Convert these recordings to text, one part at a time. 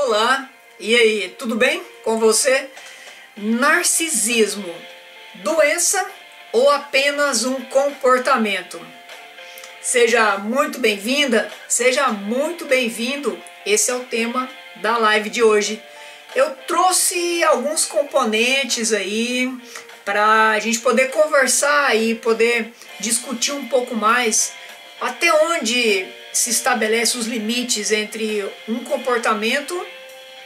Olá, e aí, tudo bem com você? Narcisismo, doença ou apenas um comportamento? Seja muito bem-vinda, seja muito bem-vindo. Esse é o tema da live de hoje. Eu trouxe alguns componentes aí para a gente poder conversar e poder discutir um pouco mais até onde se estabelece os limites entre um comportamento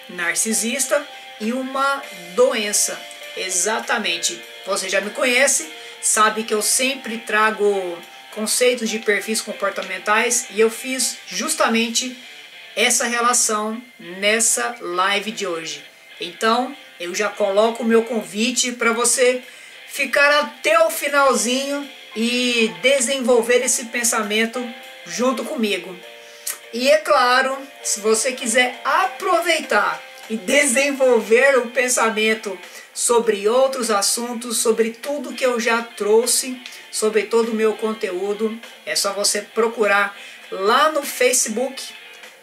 narcisista e uma doença. Exatamente. Você já me conhece, sabe que eu sempre trago conceitos de perfis comportamentais e eu fiz justamente essa relação nessa live de hoje. Então, eu já coloco o meu convite para você ficar até o finalzinho e desenvolver esse pensamento junto comigo. E é claro, se você quiser aproveitar e desenvolver o pensamento sobre outros assuntos, sobre tudo que eu já trouxe, sobre todo o meu conteúdo, é só você procurar lá no Facebook,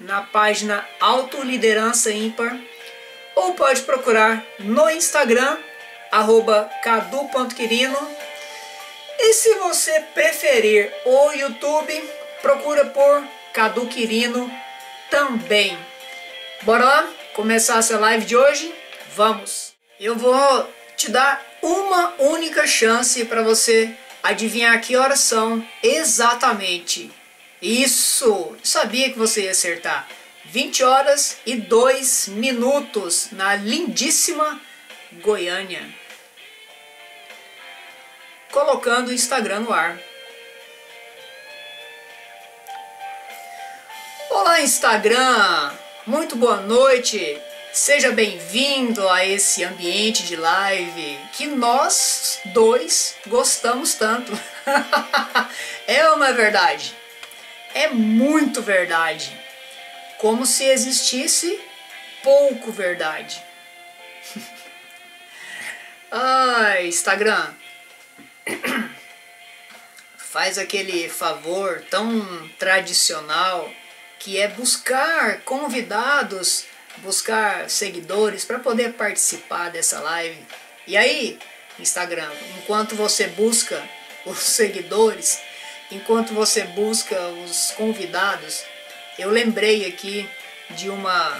na página Autoliderança Ímpar, ou pode procurar no Instagram, @cadu.quirino. E se você preferir o YouTube, procura por Cadu Quirino também. Bora lá começar essa live de hoje? Vamos! Eu vou te dar uma única chance para você adivinhar que horas são exatamente. Isso! Sabia que você ia acertar. 20 horas e 2 minutos na lindíssima Goiânia. Colocando o Instagram no ar. Olá, Instagram! Muito boa noite! Seja bem-vindo a esse ambiente de live que nós dois gostamos tanto. É uma verdade. É muito verdade. Como se existisse pouco verdade. Ai, Instagram. Faz aquele favor tão tradicional que é buscar convidados, buscar seguidores para poder participar dessa live. E aí, Instagram, enquanto você busca os seguidores, enquanto você busca os convidados, eu lembrei aqui de uma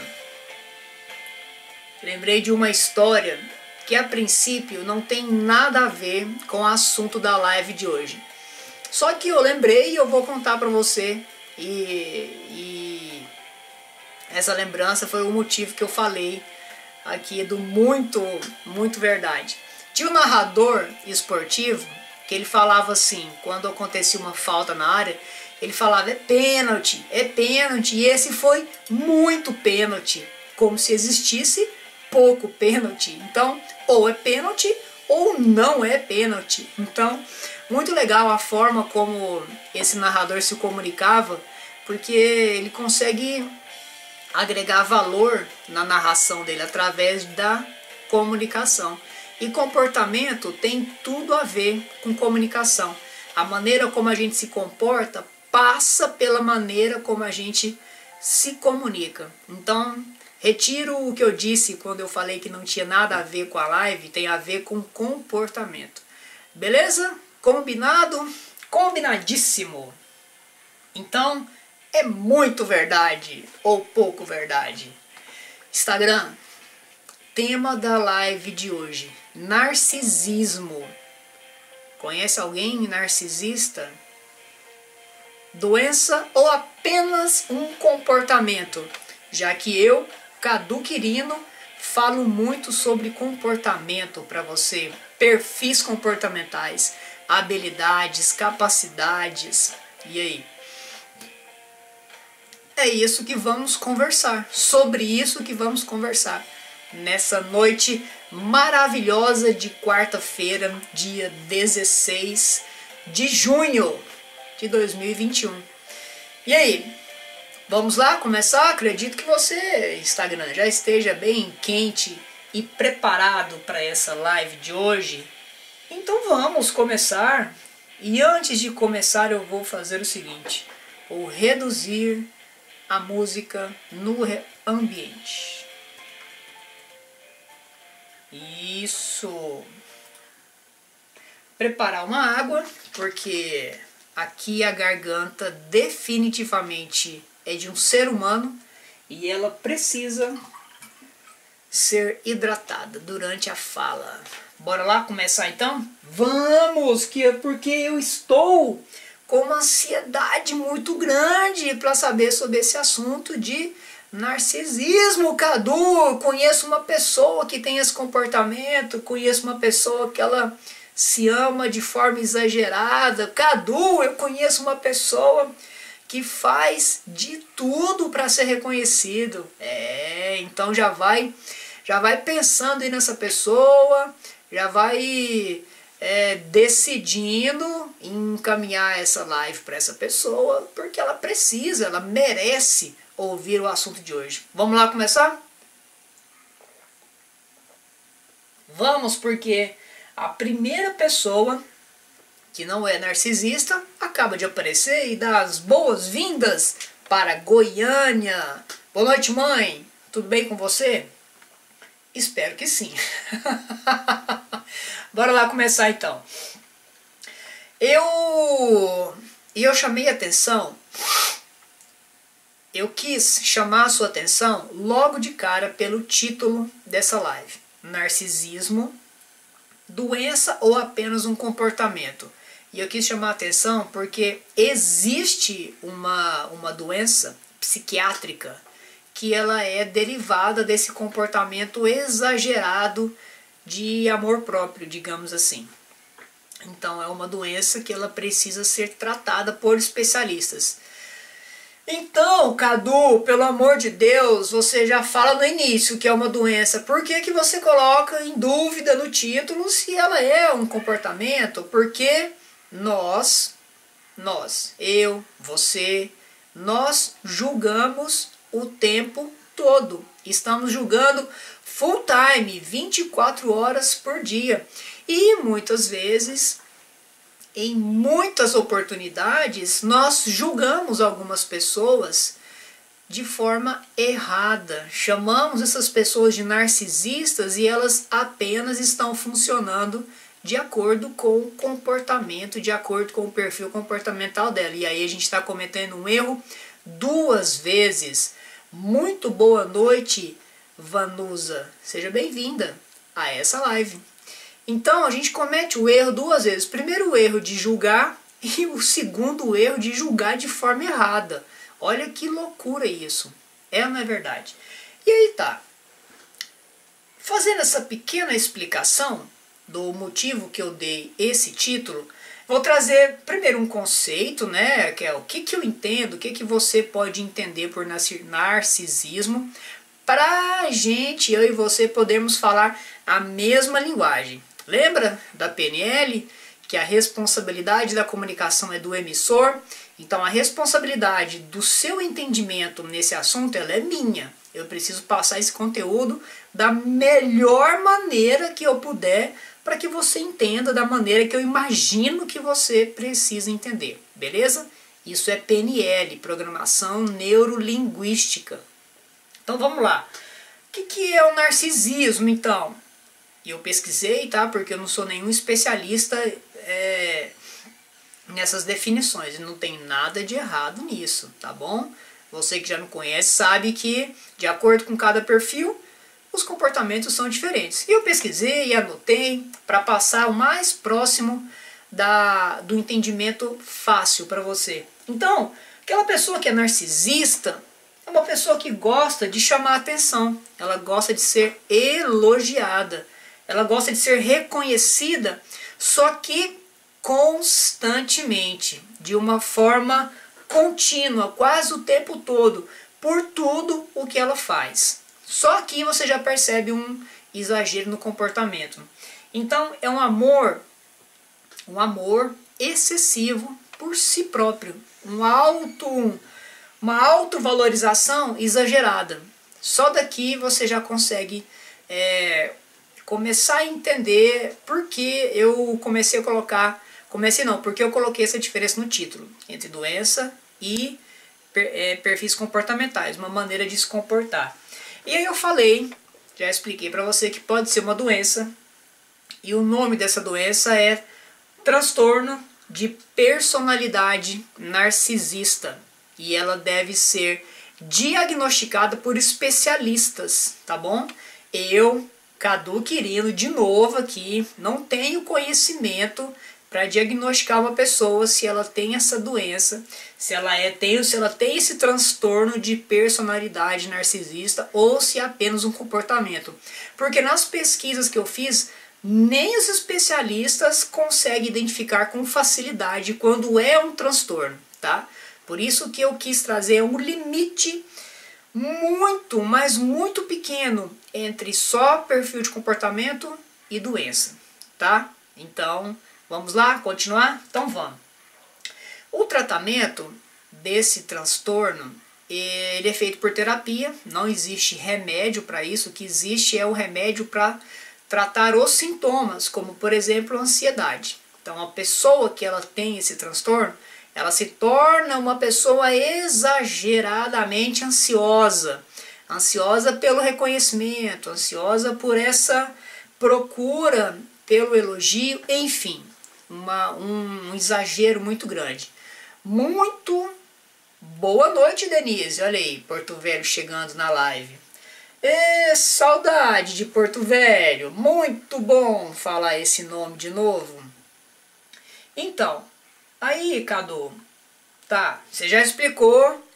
história que a princípio não tem nada a ver com o assunto da live de hoje. Só que eu lembrei e eu vou contar para você e essa lembrança foi o motivo que eu falei aqui do muito verdade. Tinha um narrador esportivo que ele falava assim, quando acontecia uma falta na área, ele falava é pênalti, e esse foi muito pênalti, como se existisse pouco pênalti. Então, ou é pênalti ou não é pênalti. Então, muito legal a forma como esse narrador se comunicava, porque ele consegue agregar valor na narração dele através da comunicação. E comportamento tem tudo a ver com comunicação. A maneira como a gente se comporta passa pela maneira como a gente se comunica. Então, retiro o que eu disse quando eu falei que não tinha nada a ver com a live, tem a ver com comportamento. Beleza? Combinado? Combinadíssimo! Então, é muito verdade ou pouco verdade? Instagram, tema da live de hoje, narcisismo. Conhece alguém narcisista? Doença ou apenas um comportamento? Já que eu, Cadu Quirino, falo muito sobre comportamento para você, perfis comportamentais, habilidades, capacidades. E aí? É isso que vamos conversar, sobre isso que vamos conversar nessa noite maravilhosa de quarta-feira, dia 16 de junho de 2021. E aí, vamos lá começar? Acredito que você, Instagram, já esteja bem quente e preparado para essa live de hoje. Então vamos começar. E antes de começar eu vou fazer o seguinte, vou reduzir a música no ambiente. Isso. Preparar uma água, porque aqui a garganta definitivamente é de um ser humano e ela precisa ser hidratada durante a fala. Bora lá começar então? Vamos, que é porque eu estou com uma ansiedade muito grande para saber sobre esse assunto de narcisismo, Cadu. Eu conheço uma pessoa que tem esse comportamento, conheço uma pessoa que ela se ama de forma exagerada. Cadu, eu conheço uma pessoa que faz de tudo para ser reconhecido. Então já vai pensando aí nessa pessoa, já vai decidindo encaminhar essa live para essa pessoa, porque ela precisa, ela merece ouvir o assunto de hoje. Vamos lá começar? Vamos, porque a primeira pessoa que não é narcisista acaba de aparecer e dá as boas-vindas para Goiânia. Boa noite, mãe. Tudo bem com você? Espero que sim. Bora lá começar então. Eu chamei a atenção, eu quis chamar a sua atenção logo de cara pelo título dessa live. Narcisismo, doença ou apenas um comportamento? E eu quis chamar a atenção porque existe uma doença psiquiátrica que ela é derivada desse comportamento exagerado de amor próprio, digamos assim. Então é uma doença que ela precisa ser tratada por especialistas. Então, Cadu, pelo amor de Deus, você já fala no início que é uma doença. Por que você coloca em dúvida no título se ela é um comportamento? Porque eu, você, nós julgamos o tempo todo. Estamos julgando full time, 24 horas por dia. E muitas vezes, em muitas oportunidades, nós julgamos algumas pessoas de forma errada. Chamamos essas pessoas de narcisistas e elas apenas estão funcionando de acordo com o comportamento, de acordo com o perfil comportamental dela. E aí a gente está cometendo um erro duas vezes. Muito boa noite, Vanusa. Seja bem-vinda a essa live. Então a gente comete o erro duas vezes. Primeiro o erro de julgar e o segundo erro de julgar de forma errada. Olha que loucura isso. É ou não é verdade? E aí tá. Fazendo essa pequena explicação do motivo que eu dei esse título, vou trazer primeiro um conceito, né, que é o que eu entendo, o que você pode entender por narcisismo, para a gente, eu e você, podermos falar a mesma linguagem. Lembra da PNL, que a responsabilidade da comunicação é do emissor? Então a responsabilidade do seu entendimento nesse assunto, ela é minha. Eu preciso passar esse conteúdo da melhor maneira que eu puder, para que você entenda da maneira que eu imagino que você precisa entender, beleza? Isso é PNL, Programação Neurolinguística. Então vamos lá. O que é o narcisismo, então? Eu pesquisei, tá? Porque eu não sou nenhum especialista nessas definições. Não tem nada de errado nisso, tá bom? Você que já me conhece sabe que, de acordo com cada perfil, os comportamentos são diferentes. E eu pesquisei e anotei para passar o mais próximo do entendimento fácil para você. Então, aquela pessoa que é narcisista é uma pessoa que gosta de chamar a atenção. Ela gosta de ser elogiada. Ela gosta de ser reconhecida, só que constantemente, de uma forma contínua, quase o tempo todo, por tudo o que ela faz. Só aqui você já percebe um exagero no comportamento. Então é um amor excessivo por si próprio, uma autovalorização exagerada. Só daqui você já consegue começar a entender por que eu comecei a colocar, porque eu coloquei essa diferença no título, entre doença e perfis comportamentais, uma maneira de se comportar. E aí eu falei já expliquei para você que pode ser uma doença, e o nome dessa doença é transtorno de personalidade narcisista, e ela deve ser diagnosticada por especialistas, tá bom? Eu, Cadu Quirino, de novo aqui, não tenho conhecimento para diagnosticar uma pessoa se ela tem essa doença, se ela tem esse transtorno de personalidade narcisista ou se é apenas um comportamento. Porque nas pesquisas que eu fiz, nem os especialistas conseguem identificar com facilidade quando é um transtorno, tá? Por isso que eu quis trazer um limite muito, mas muito pequeno entre só perfil de comportamento e doença, tá? Então, vamos lá, continuar? Então vamos. O tratamento desse transtorno, ele é feito por terapia, não existe remédio para isso, o que existe é o remédio para tratar os sintomas, como por exemplo a ansiedade. Então a pessoa que ela tem esse transtorno, ela se torna uma pessoa exageradamente ansiosa. Ansiosa pelo reconhecimento, ansiosa por essa procura pelo elogio, enfim, um exagero muito grande. Muito boa noite, Denise. Olha aí, Porto Velho chegando na live. Saudade de Porto Velho. Muito bom falar esse nome de novo. Então, aí, Cadu, tá, você já explicou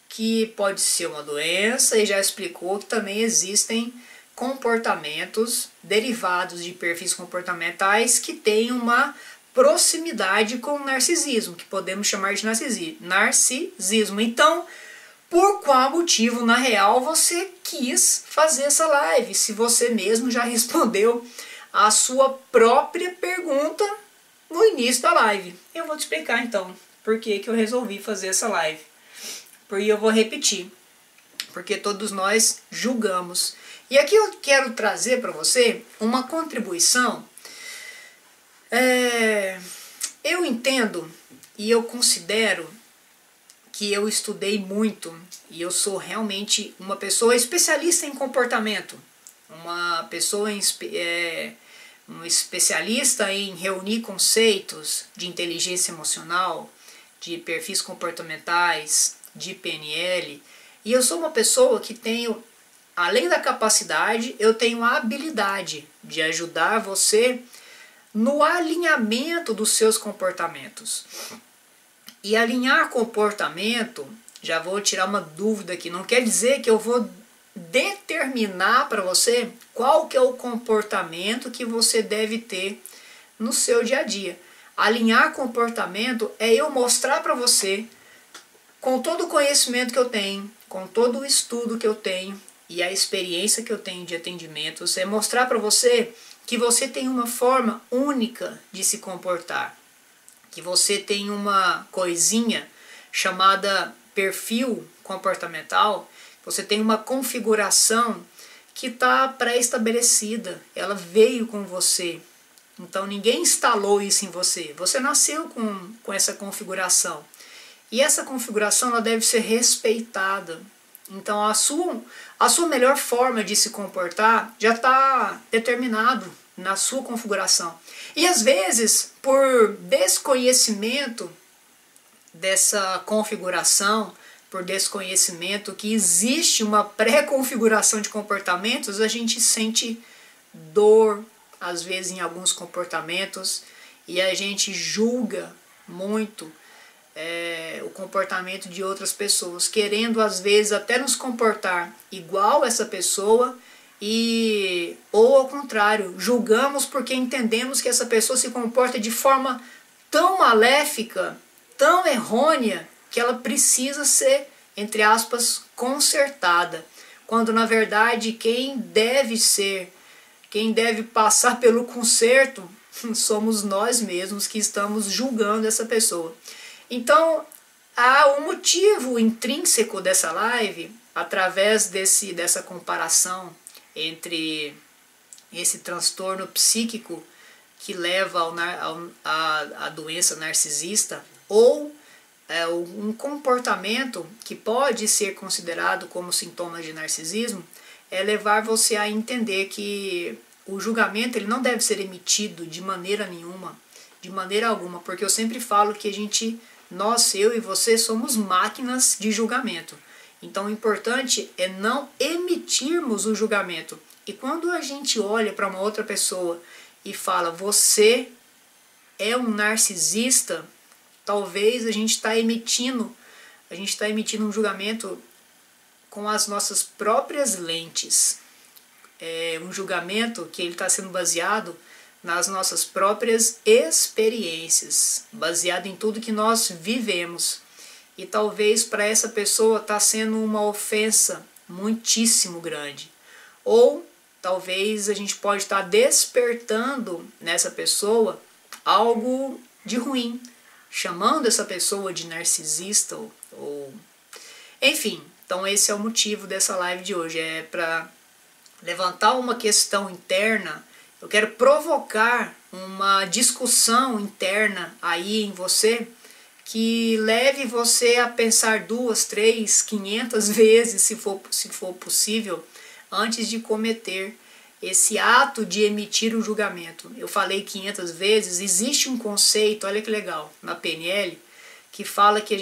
que pode ser uma doença e já explicou que também existem comportamentos derivados de perfis comportamentais que têm uma proximidade com o narcisismo, que podemos chamar de narcisismo. Então, por qual motivo, na real, você quis fazer essa live, se você mesmo já respondeu a sua própria pergunta no início da live? Eu vou te explicar então por que eu resolvi fazer essa live. Porque eu vou repetir, porque todos nós julgamos. E aqui eu quero trazer para você uma contribuição. Eu entendo e eu considero que eu estudei muito e eu sou realmente uma pessoa especialista em comportamento, uma pessoa um especialista em reunir conceitos de inteligência emocional, de perfis comportamentais, de PNL, e eu sou uma pessoa que tenho, além da capacidade, eu tenho a habilidade de ajudar você no alinhamento dos seus comportamentos. E alinhar comportamento, já vou tirar uma dúvida aqui, não quer dizer que eu vou determinar para você qual que é o comportamento que você deve ter no seu dia a dia. Alinhar comportamento é eu mostrar para você, com todo o conhecimento que eu tenho, com todo o estudo que eu tenho e a experiência que eu tenho de atendimentos, é mostrar para você que você tem uma forma única de se comportar, que você tem uma coisinha chamada perfil comportamental, você tem uma configuração que está pré-estabelecida, ela veio com você, então ninguém instalou isso em você, você nasceu com essa configuração, e essa configuração ela deve ser respeitada. Então a sua melhor forma de se comportar já está determinado na sua configuração. E às vezes, por desconhecimento dessa configuração, por desconhecimento que existe uma pré-configuração de comportamentos, a gente sente dor, às vezes em alguns comportamentos, e a gente julga muito o comportamento de outras pessoas, querendo às vezes até nos comportar igual essa pessoa, ou ao contrário, julgamos porque entendemos que essa pessoa se comporta de forma tão maléfica, tão errônea, que ela precisa ser, entre aspas, consertada, quando na verdade quem deve passar pelo conserto somos nós mesmos que estamos julgando essa pessoa. Então, há um motivo intrínseco dessa live, através dessa comparação entre esse transtorno psíquico que leva à doença narcisista, ou um comportamento que pode ser considerado como sintoma de narcisismo, é levar você a entender que o julgamento ele não deve ser emitido de maneira nenhuma, de maneira alguma, porque eu sempre falo que eu e você somos máquinas de julgamento. Então o importante é não emitirmos o julgamento. E quando a gente olha para uma outra pessoa e fala, você é um narcisista, talvez a gente está emitindo um julgamento com as nossas próprias lentes. É um julgamento que ele está sendo baseado nas nossas próprias experiências, baseado em tudo que nós vivemos. E talvez para essa pessoa está sendo uma ofensa muitíssimo grande. Ou talvez a gente pode estar despertando nessa pessoa algo de ruim, chamando essa pessoa de narcisista ou... Enfim, então esse é o motivo dessa live de hoje, é para levantar uma questão interna. Eu quero provocar uma discussão interna aí em você, que leve você a pensar 2, 3, 500 vezes, se for possível, antes de cometer esse ato de emitir o julgamento. Eu falei 500 vezes, existe um conceito, olha que legal, na PNL, que fala que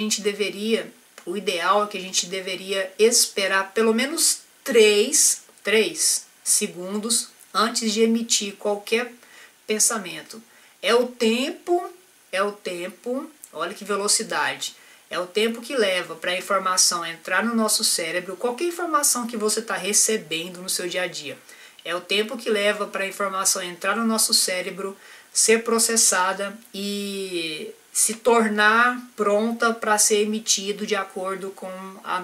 o ideal é que a gente deveria esperar pelo menos 3 segundos antes de emitir qualquer pensamento. É o tempo, olha que velocidade, é o tempo que leva para a informação entrar no nosso cérebro, qualquer informação que você está recebendo no seu dia a dia. É o tempo que leva para a informação entrar no nosso cérebro, ser processada e se tornar pronta para ser emitido de acordo com o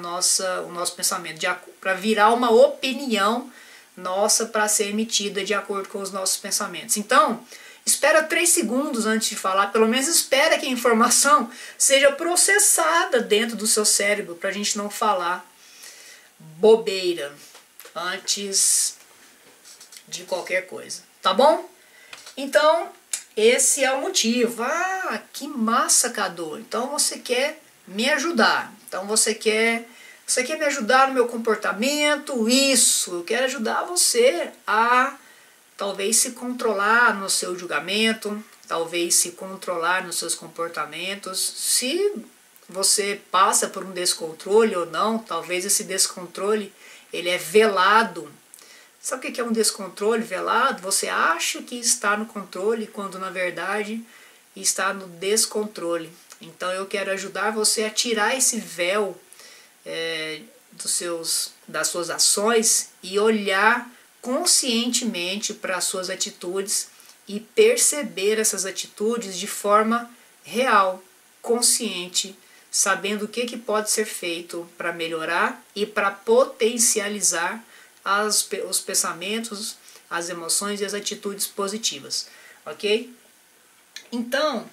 nosso pensamento, para virar uma opinião nossa para ser emitida de acordo com os nossos pensamentos. Então, espera 3 segundos antes de falar, pelo menos espera que a informação seja processada dentro do seu cérebro, para a gente não falar bobeira antes de qualquer coisa, tá bom? Então, esse é o motivo. Ah, que massa, Cadu. Então você quer me ajudar. Então você quer me ajudar no meu comportamento? Isso, eu quero ajudar você a talvez se controlar no seu julgamento, talvez se controlar nos seus comportamentos. Se você passa por um descontrole ou não, talvez esse descontrole ele é velado. Sabe o que é um descontrole velado? Você acha que está no controle, quando na verdade está no descontrole. Então eu quero ajudar você a tirar esse véu das suas ações e olhar conscientemente para as suas atitudes e perceber essas atitudes de forma real, consciente, sabendo o que pode ser feito para melhorar e para potencializar os pensamentos, as emoções e as atitudes positivas, ok? Então,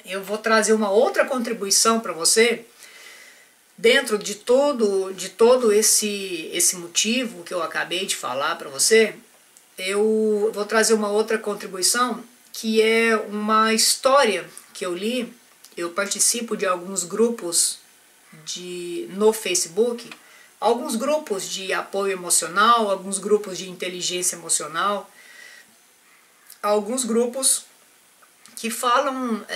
eu vou trazer uma outra contribuição para você, dentro de todo esse motivo que eu acabei de falar para você. Eu vou trazer uma outra contribuição, que é uma história que eu li. Eu participo de alguns grupos no Facebook, alguns grupos de apoio emocional, alguns grupos de inteligência emocional, alguns grupos que falam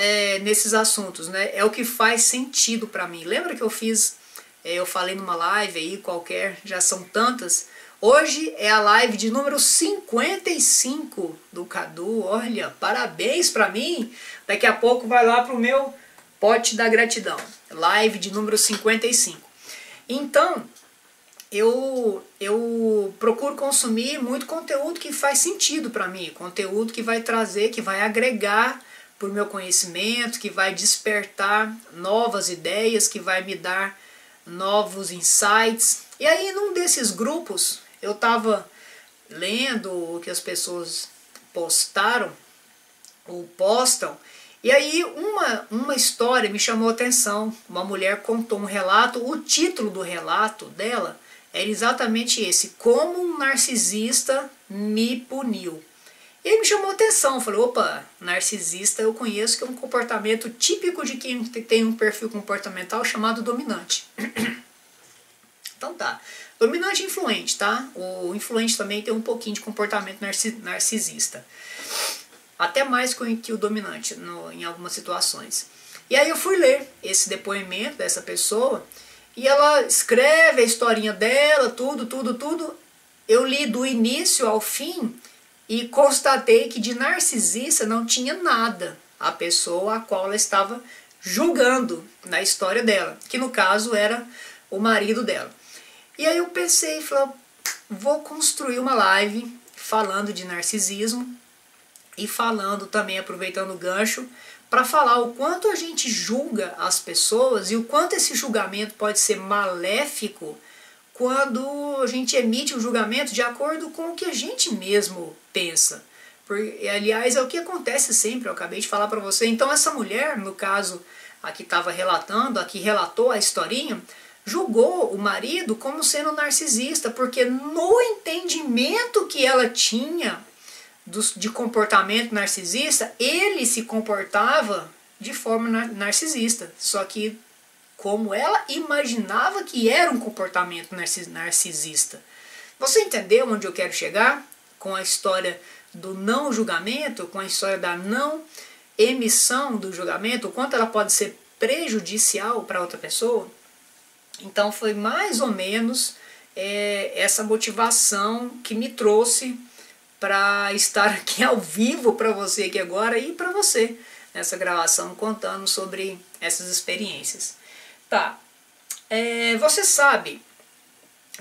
nesses assuntos, né? É o que faz sentido para mim. Lembra que eu falei numa live aí qualquer, já são tantas. Hoje é a live de número 55 do Cadu. Olha, parabéns para mim. Daqui a pouco vai lá pro meu pote da gratidão. Live de número 55. Então, eu procuro consumir muito conteúdo que faz sentido para mim, conteúdo que vai trazer, que vai agregar para o meu conhecimento, que vai despertar novas ideias, que vai me dar novos insights. E aí, num desses grupos, eu estava lendo o que as pessoas postaram ou postam, e aí uma história me chamou a atenção. Uma mulher contou um relato, o título do relato dela era exatamente esse: Como um narcisista me puniu. E aí me chamou a atenção, falei, opa, narcisista eu conheço, que é um comportamento típico de quem tem um perfil comportamental chamado dominante. Então tá, Dominante e influente, tá? O influente também tem um pouquinho de comportamento narcisista. Até mais que o dominante em algumas situações. E aí eu fui ler esse depoimento dessa pessoa e ela escreve a historinha dela, tudo. Eu li do início ao fim e constatei que de narcisista não tinha nada a pessoa a qual ela estava julgando na história dela, que no caso era o marido dela. E aí eu pensei, falei, vou construir uma live falando de narcisismo e falando também, aproveitando o gancho, para falar o quanto a gente julga as pessoas e o quanto esse julgamento pode ser maléfico quando a gente emite um julgamento de acordo com o que a gente mesmo pensa. Aliás, é o que acontece sempre, eu acabei de falar para você. Então essa mulher, no caso, a que estava relatando, a que relatou a historinha, julgou o marido como sendo narcisista, porque no entendimento que ela tinha de comportamento narcisista, ele se comportava de forma narcisista, só que como ela imaginava que era um comportamento narcisista. Você entendeu onde eu quero chegar com a história do não julgamento, com a história da não emissão do julgamento, o quanto ela pode ser prejudicial para outra pessoa? Então foi mais ou menos essa motivação que me trouxe para estar aqui ao vivo para você aqui agora e para você nessa gravação contando sobre essas experiências. Tá, você sabe,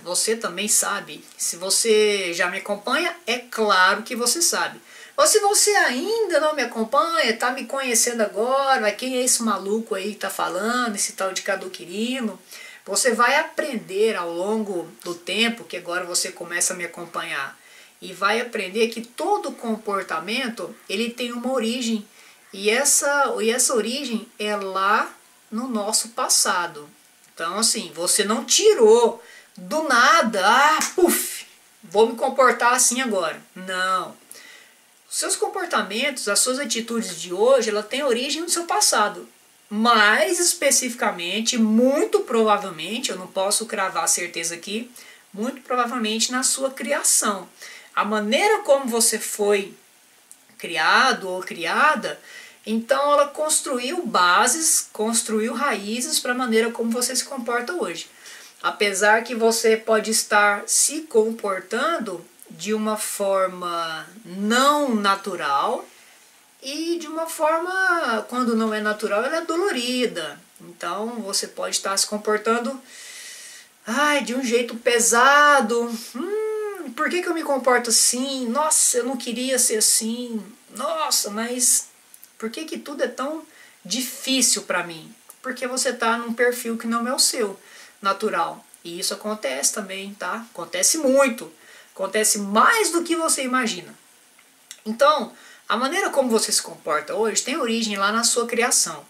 você também sabe, se você já me acompanha, é claro que você sabe. Ou se você ainda não me acompanha, está me conhecendo agora, quem é esse maluco aí que está falando, esse tal de Cadu Quirino, você vai aprender ao longo do tempo, que agora você começa a me acompanhar, e vai aprender que todo comportamento ele tem uma origem, e essa origem é lá no nosso passado. Então assim, você não tirou do nada, puf, vou me comportar assim agora. Não. Os seus comportamentos, as suas atitudes de hoje, ela tem origem no seu passado. Mais especificamente, muito provavelmente, eu não posso cravar a certeza aqui, muito provavelmente na sua criação. A maneira como você foi criado ou criada, então ela construiu bases, construiu raízes para a maneira como você se comporta hoje. Apesar que você pode estar se comportando de uma forma não natural e de uma forma, quando não é natural, ela é dolorida. Então você pode estar se comportando de um jeito pesado. Por que eu me comporto assim? Nossa, eu não queria ser assim. Nossa, mas por que tudo é tão difícil para mim? Porque você está num perfil que não é o seu natural. E isso acontece também, tá? Acontece muito. Acontece mais do que você imagina. Então, a maneira como você se comporta hoje tem origem lá na sua criação.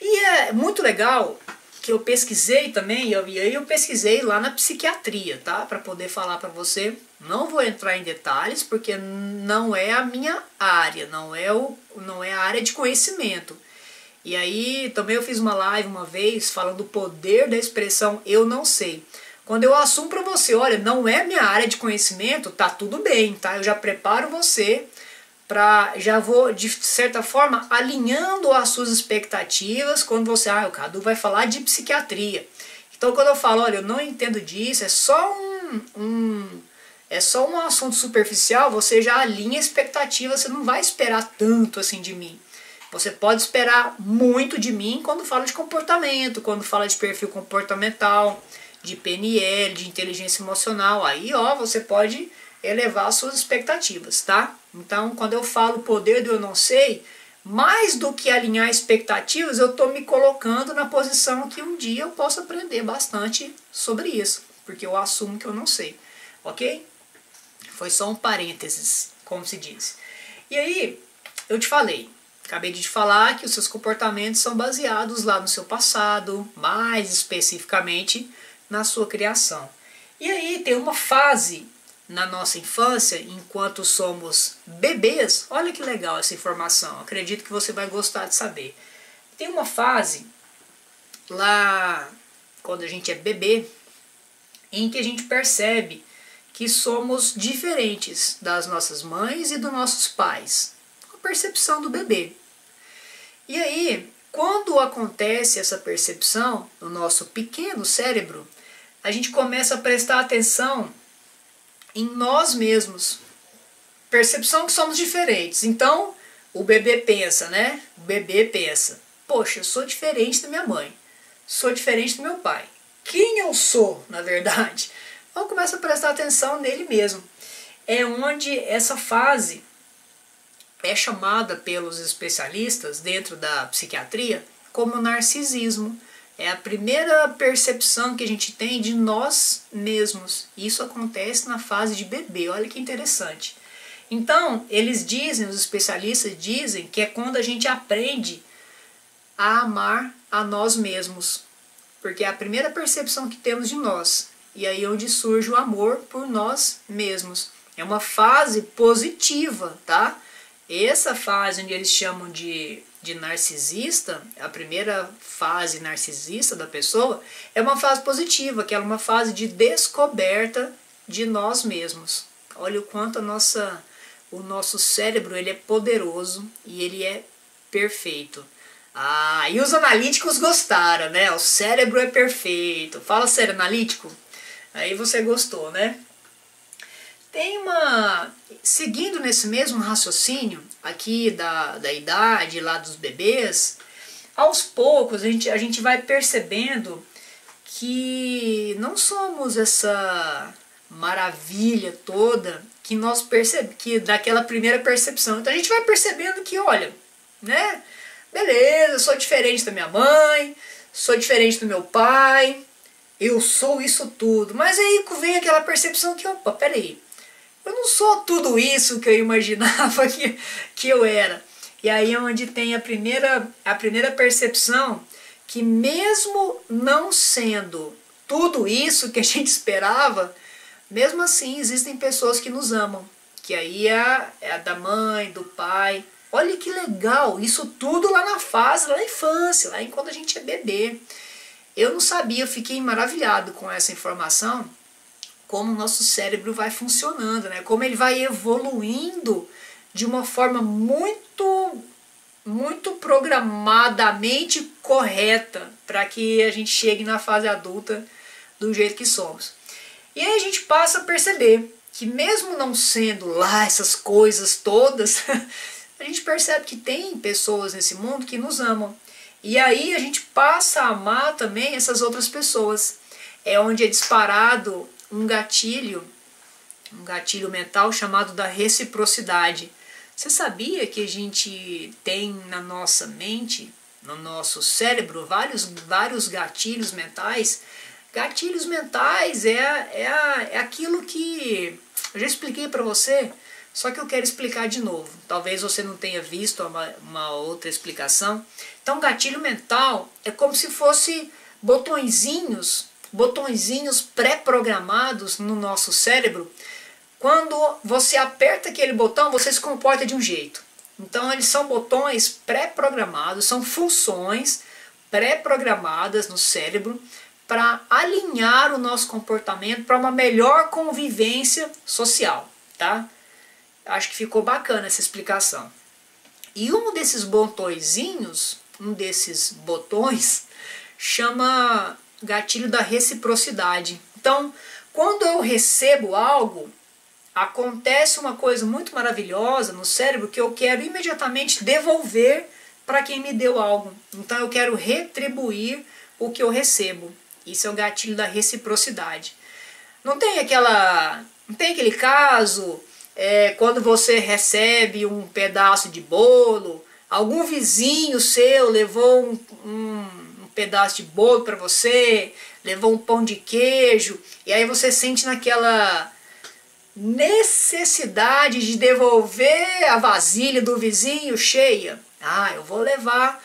E é muito legal que eu pesquisei também, e aí eu pesquisei lá na psiquiatria, tá? Para poder falar para você. Não vou entrar em detalhes, porque não é a minha área, não é a área de conhecimento. E aí também eu fiz uma live uma vez falando do poder da expressão eu não sei. Quando eu assumo para você, olha, não é minha área de conhecimento, tá tudo bem, tá? Eu já preparo você já vou, de certa forma, alinhando as suas expectativas quando você, o Cadu vai falar de psiquiatria. Então quando eu falo, olha, eu não entendo disso, é só um assunto superficial, você já alinha a expectativa, você não vai esperar tanto assim de mim. Você pode esperar muito de mim quando fala de comportamento, quando fala de perfil comportamental, de PNL, de inteligência emocional. Aí, você pode elevar as suas expectativas, tá? Então, quando eu falo poder do eu não sei, mais do que alinhar expectativas, eu estou me colocando na posição que um dia eu posso aprender bastante sobre isso, porque eu assumo que eu não sei, ok? Foi só um parênteses, como se diz. E aí, eu te falei, acabei de te falar que os seus comportamentos são baseados lá no seu passado, mais especificamente na sua criação. E aí tem uma fase na nossa infância, enquanto somos bebês, olha que legal essa informação, acredito que você vai gostar de saber. Tem uma fase lá, quando a gente é bebê, em que a gente percebe que somos diferentes das nossas mães e dos nossos pais. A percepção do bebê. E aí, quando acontece essa percepção no nosso pequeno cérebro, a gente começa a prestar atenção em nós mesmos. Percepção que somos diferentes. Então, o bebê pensa, né? O bebê pensa, poxa, eu sou diferente da minha mãe, sou diferente do meu pai. Quem eu sou, na verdade? Então começa a prestar atenção nele mesmo. É onde essa fase é chamada pelos especialistas dentro da psiquiatria como narcisismo. É a primeira percepção que a gente tem de nós mesmos. Isso acontece na fase de bebê, olha que interessante. Então, eles dizem, os especialistas dizem que é quando a gente aprende a amar a nós mesmos. Porque é a primeira percepção que temos de nós. E aí é onde surge o amor por nós mesmos. É uma fase positiva, tá? Essa fase onde eles chamam de narcisista, a primeira fase narcisista da pessoa, é uma fase positiva, que é uma fase de descoberta de nós mesmos. Olha o quanto o nosso cérebro ele é poderoso e ele é perfeito. Ah, e os analíticos gostaram, né? O cérebro é perfeito. Fala sério, analítico? Aí você gostou, né? Tem seguindo nesse mesmo raciocínio aqui da idade lá dos bebês, aos poucos a gente vai percebendo que não somos essa maravilha toda que nós que daquela primeira percepção. Então a gente vai percebendo que, olha, né? Beleza, sou diferente da minha mãe, sou diferente do meu pai, eu sou isso tudo. Mas aí vem aquela percepção que, opa, peraí, eu não sou tudo isso que eu imaginava que eu era. E aí é onde tem a primeira percepção que mesmo não sendo tudo isso que a gente esperava, mesmo assim existem pessoas que nos amam. Que aí é a da mãe, do pai. Olha que legal, isso tudo lá na fase, lá na infância, lá enquanto a gente é bebê. Eu não sabia, eu fiquei maravilhado com essa informação, como o nosso cérebro vai funcionando, né? Como ele vai evoluindo de uma forma muito programadamente correta para que a gente chegue na fase adulta do jeito que somos. E aí a gente passa a perceber que mesmo não sendo lá essas coisas todas, a gente percebe que tem pessoas nesse mundo que nos amam. E aí a gente passa a amar também essas outras pessoas. É onde é disparado um gatilho mental chamado da reciprocidade. Você sabia que a gente tem na nossa mente, no nosso cérebro, vários gatilhos mentais? Gatilhos mentais é aquilo que eu já expliquei para você, só que eu quero explicar de novo. Talvez você não tenha visto uma outra explicação. Então, gatilho mental é como se fosse botõezinhos pré-programados no nosso cérebro. Quando você aperta aquele botão, você se comporta de um jeito. Então, eles são botões pré-programados, são funções pré-programadas no cérebro para alinhar o nosso comportamento para uma melhor convivência social, tá? Acho que ficou bacana essa explicação. E um desses botões, chama gatilho da reciprocidade. Então, quando eu recebo algo, acontece uma coisa muito maravilhosa no cérebro que eu quero imediatamente devolver para quem me deu algo. Então, eu quero retribuir o que eu recebo. Isso é o gatilho da reciprocidade. Não tem aquele caso... quando você recebe um pedaço de bolo, algum vizinho seu levou um pedaço de bolo para você, levou um pão de queijo, e aí você sente naquela necessidade de devolver a vasilha do vizinho cheia. Ah, eu vou levar,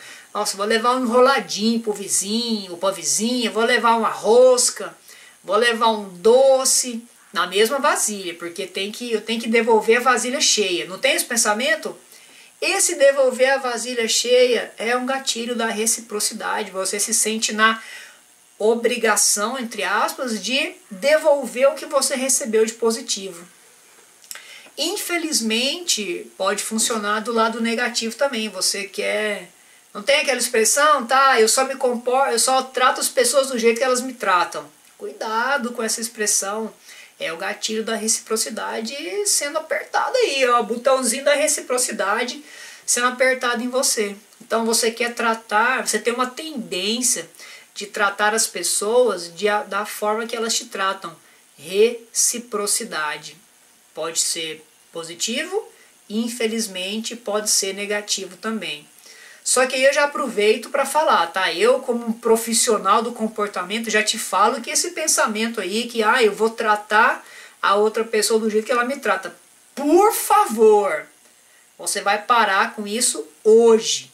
vou levar um enroladinho para o vizinho, para a vizinha, vou levar uma rosca, vou levar um doce... na mesma vasilha, porque eu tenho que devolver a vasilha cheia. Não tem esse pensamento? Esse devolver a vasilha cheia é um gatilho da reciprocidade. Você se sente na obrigação, entre aspas, de devolver o que você recebeu de positivo. Infelizmente, pode funcionar do lado negativo também. Você quer... Não tem aquela expressão, tá? Eu só me comporto, eu só trato as pessoas do jeito que elas me tratam. Cuidado com essa expressão. É o gatilho da reciprocidade sendo apertado aí, ó, o botãozinho da reciprocidade sendo apertado em você. Então você quer tratar, você tem uma tendência de tratar as pessoas da forma que elas te tratam. Reciprocidade. Pode ser positivo e infelizmente pode ser negativo também. Só que aí eu já aproveito para falar, tá? Eu como um profissional do comportamento já te falo que esse pensamento aí que eu vou tratar a outra pessoa do jeito que ela me trata. Por favor, você vai parar com isso hoje.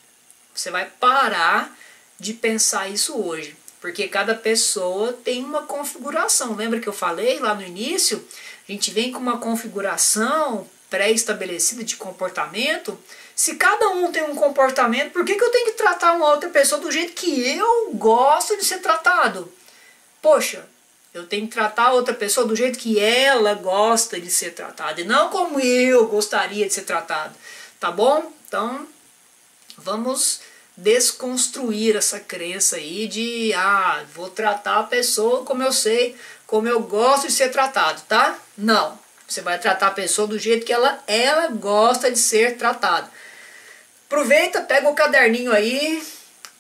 Você vai parar de pensar isso hoje. Porque cada pessoa tem uma configuração. Lembra que eu falei lá no início? A gente vem com uma configuração pré-estabelecida de comportamento. Se cada um tem um comportamento, por que eu tenho que tratar uma outra pessoa do jeito que eu gosto de ser tratado? Poxa, eu tenho que tratar a outra pessoa do jeito que ela gosta de ser tratada e não como eu gostaria de ser tratado. Tá bom? Então, vamos desconstruir essa crença aí de vou tratar a pessoa como eu sei, como eu gosto de ser tratado, tá? Não. Você vai tratar a pessoa do jeito que ela gosta de ser tratada. Aproveita, pega o caderninho aí,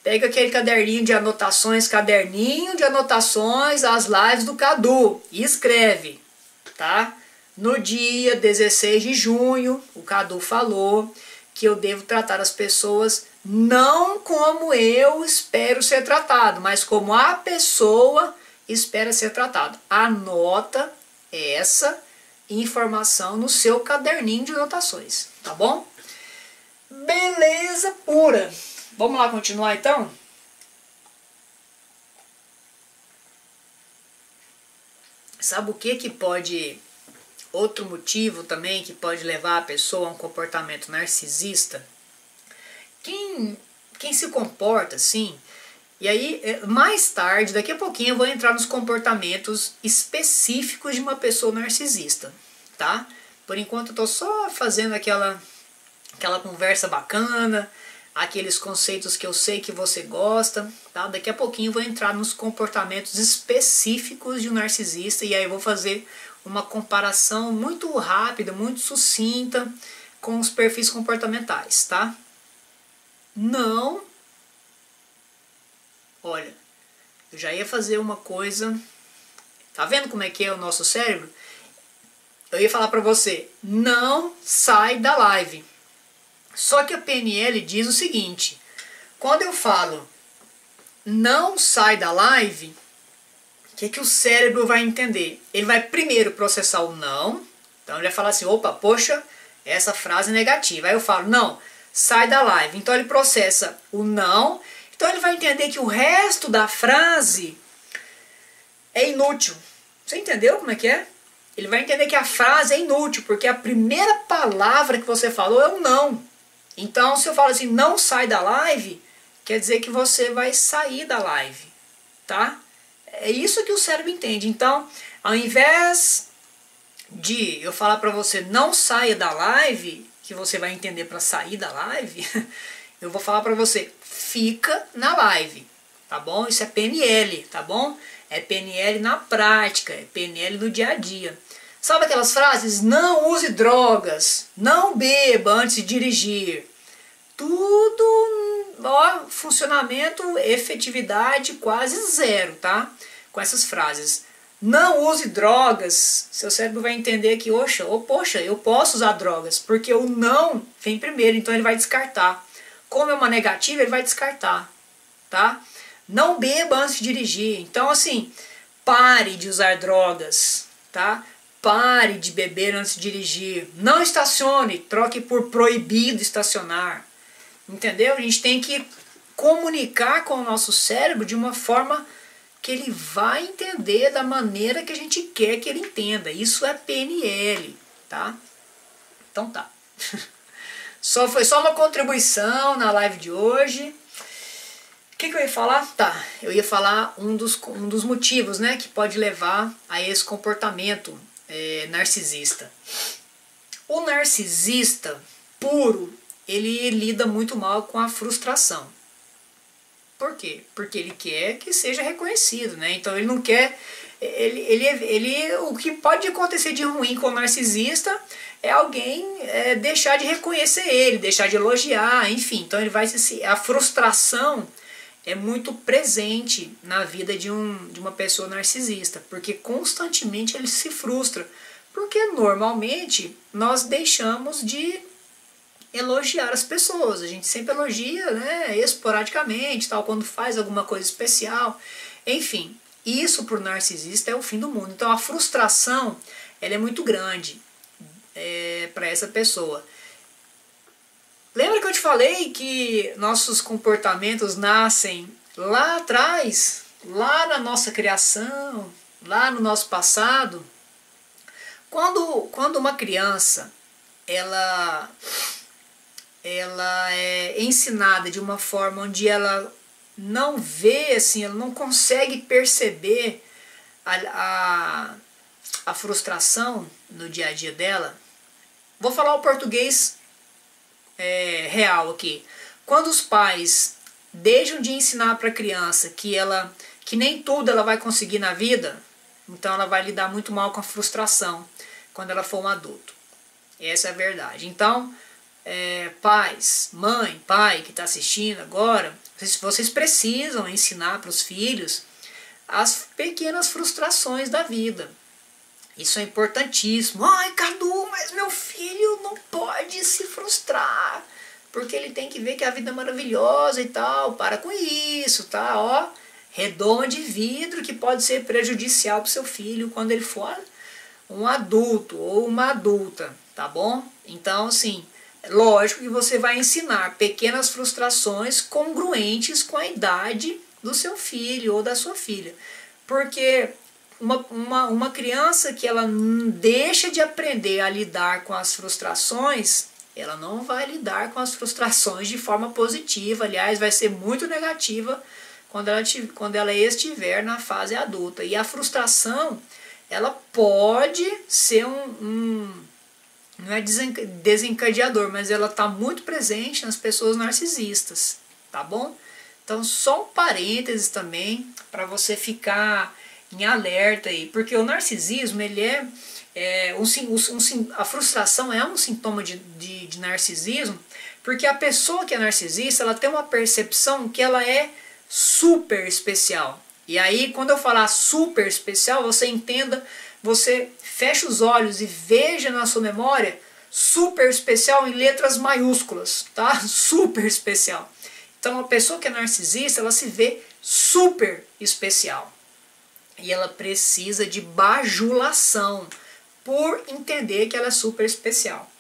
pega aquele caderninho de anotações, as lives do Cadu e escreve, tá? No dia 16 de junho, o Cadu falou que eu devo tratar as pessoas não como eu espero ser tratado, mas como a pessoa espera ser tratado. Anota essa informação no seu caderninho de anotações, tá bom? Beleza pura. Vamos lá continuar então? Sabe o que pode... Outro motivo também que pode levar a pessoa a um comportamento narcisista? Quem se comporta assim... E aí, mais tarde, daqui a pouquinho, eu vou entrar nos comportamentos específicos de uma pessoa narcisista, tá? Por enquanto eu tô só fazendo aquela conversa bacana, aqueles conceitos que eu sei que você gosta, tá? Daqui a pouquinho eu vou entrar nos comportamentos específicos de um narcisista e aí eu vou fazer uma comparação muito rápida, muito sucinta com os perfis comportamentais, tá? Não... Olha, eu já ia fazer uma coisa... Tá vendo como é que é o nosso cérebro? Eu ia falar pra você, não sai da live. Só que a PNL diz o seguinte, quando eu falo não sai da live, o que o cérebro vai entender? Ele vai primeiro processar o não, então ele vai falar assim, opa, poxa, essa frase é negativa. Aí eu falo, não, sai da live. Então ele processa o não, então ele vai entender que o resto da frase é inútil. Você entendeu como é que é? Ele vai entender que a frase é inútil, porque a primeira palavra que você falou é o não. Então, se eu falo assim, não sai da live, quer dizer que você vai sair da live, tá? É isso que o cérebro entende. Então, ao invés de eu falar para você não saia da live, que você vai entender para sair da live, eu vou falar para você, fica na live, tá bom? Isso é PNL, tá bom? É PNL na prática, é PNL no dia a dia. Sabe aquelas frases? Não use drogas, não beba antes de dirigir. Tudo, ó, funcionamento, efetividade quase zero, tá? Com essas frases. Não use drogas, seu cérebro vai entender que, poxa, eu posso usar drogas, porque o não vem primeiro, então ele vai descartar. Como é uma negativa, ele vai descartar, tá? Não beba antes de dirigir. Então, assim, pare de usar drogas, tá? Pare de beber antes de dirigir. Não estacione, troque por proibido estacionar. Entendeu? A gente tem que comunicar com o nosso cérebro de uma forma que ele vai entender da maneira que a gente quer que ele entenda. Isso é PNL, tá? Então tá. Foi só uma contribuição na live de hoje. que eu ia falar? Tá, eu ia falar um dos motivos, né, que pode levar a esse comportamento narcisista. O narcisista puro, ele lida muito mal com a frustração. Por quê? Porque ele quer que seja reconhecido, né? Então ele não quer... o que pode acontecer de ruim com o narcisista é alguém deixar de reconhecer ele, deixar de elogiar, enfim. Então ele vai a frustração é muito presente na vida de uma pessoa narcisista, porque constantemente ele se frustra, porque normalmente nós deixamos de elogiar as pessoas. A gente sempre elogia, né, esporadicamente, tal, quando faz alguma coisa especial, enfim. Isso para o narcisista é o fim do mundo. Então a frustração ela é muito grande para essa pessoa. Lembra que eu te falei que nossos comportamentos nascem lá atrás, lá na nossa criação, lá no nosso passado? Quando uma criança ela é ensinada de uma forma onde ela não vê, assim, ela não consegue perceber a frustração no dia a dia dela. Vou falar o português real aqui. Quando os pais deixam de ensinar para a criança que nem tudo ela vai conseguir na vida, então ela vai lidar muito mal com a frustração quando ela for um adulto. Essa é a verdade. Então, pais, mãe, pai que está assistindo agora, vocês precisam ensinar para os filhos as pequenas frustrações da vida. Isso é importantíssimo. Ai, Cadu, mas meu filho não pode se frustrar, porque ele tem que ver que a vida é maravilhosa e tal. Para com isso, tá? Ó, redoma de vidro que pode ser prejudicial para o seu filho quando ele for um adulto ou uma adulta, tá bom? Então, assim, lógico que você vai ensinar pequenas frustrações congruentes com a idade do seu filho ou da sua filha. Porque uma criança que ela deixa de aprender a lidar com as frustrações, ela não vai lidar com as frustrações de forma positiva. Aliás, vai ser muito negativa quando ela estiver na fase adulta. E a frustração, ela pode ser não é desencadeador, mas ela está muito presente nas pessoas narcisistas, tá bom? Então, só um parênteses também, para você ficar em alerta aí, porque o narcisismo, ele a frustração é um sintoma de narcisismo, porque a pessoa que é narcisista, ela tem uma percepção que ela é super especial. E aí, quando eu falar super especial, você entenda, você fecha os olhos e veja na sua memória super especial em letras maiúsculas, tá? Super especial. Então, a pessoa que é narcisista, ela se vê super especial. E ela precisa de bajulação por entender que ela é super especial.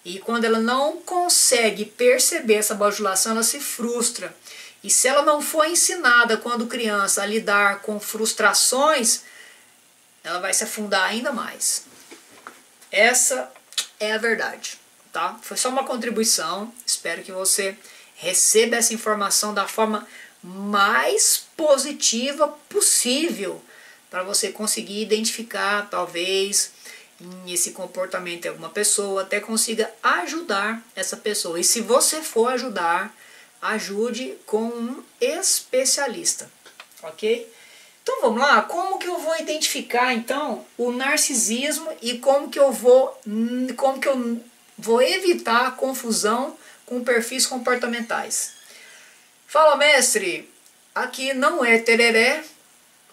E quando ela não consegue perceber essa bajulação, ela se frustra. E se ela não for ensinada quando criança a lidar com frustrações, ela vai se afundar ainda mais. Essa é a verdade, tá? Foi só uma contribuição. Espero que você receba essa informação da forma mais positiva possível, para você conseguir identificar, talvez, esse comportamento de alguma pessoa, até consiga ajudar essa pessoa. E se você for ajudar, ajude com um especialista, ok? Então vamos lá, como que eu vou identificar então o narcisismo e como que eu vou evitar a confusão com perfis comportamentais? Fala, mestre, aqui não é tereré,